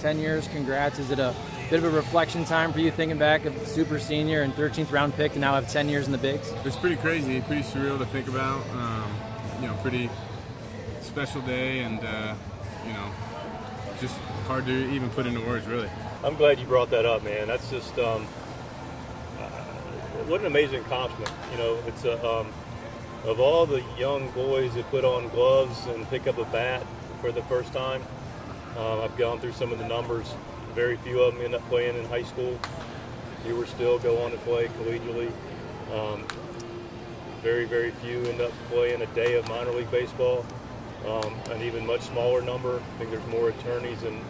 10 years. Congrats. Is it a bit of a reflection time for you thinking back of super senior and 13th round pick to now have 10 years in the bigs? It's pretty crazy, pretty surreal to think about. Pretty special day, and just hard to even put into words, really. I'm glad you brought that up, man. That's just what an amazing accomplishment. It's of all the young boys that put on gloves and pick up a bat for the first time, I've gone through some of the numbers. Very few of them end up playing in high school. Fewer still go on to play collegiately. Very, very few end up playing a day of minor league baseball. An even much smaller number. I think there's more attorneys and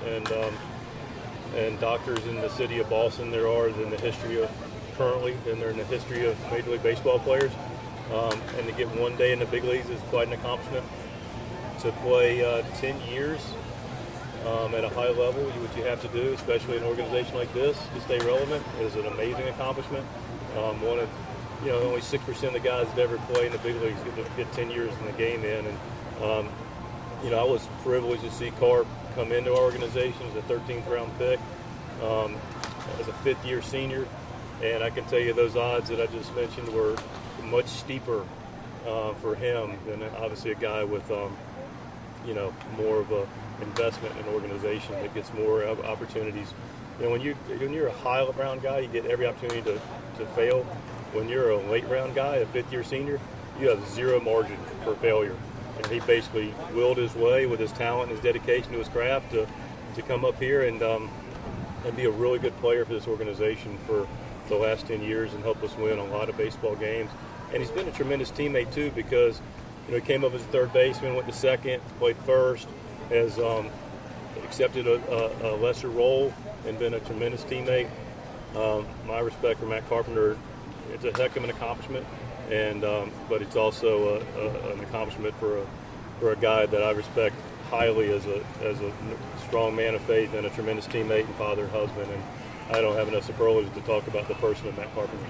doctors in the city of Boston there are than the history of currently than there in the history of Major League Baseball players. And to get one day in the big leagues is quite an accomplishment. To play 10 years at a high level, what you have to do, especially in an organization like this, to stay relevant, is an amazing accomplishment. One of only 6% of the guys that ever play in the big leagues get 10 years in the game in. And I was privileged to see Carp come into our organization as a 13th round pick, as a fifth-year senior. And I can tell you those odds that I just mentioned were much steeper for him than obviously a guy with more of a investment in an organization that gets more opportunities. When you're a high round guy, you get every opportunity to fail. When you're a late round guy, a fifth-year senior, you have zero margin for failure. And he basically willed his way with his talent and his dedication to his craft to come up here and be a really good player for this organization for the last 10 years and help us win a lot of baseball games. And he's been a tremendous teammate too, because he came up as a third baseman, went to second, played first, has accepted a lesser role and been a tremendous teammate. My respect for Matt Carpenter, it's a heck of an accomplishment, but it's also an accomplishment for a guy that I respect highly as a strong man of faith and a tremendous teammate and father and husband. And I don't have enough superlatives to talk about the person of Matt Carpenter.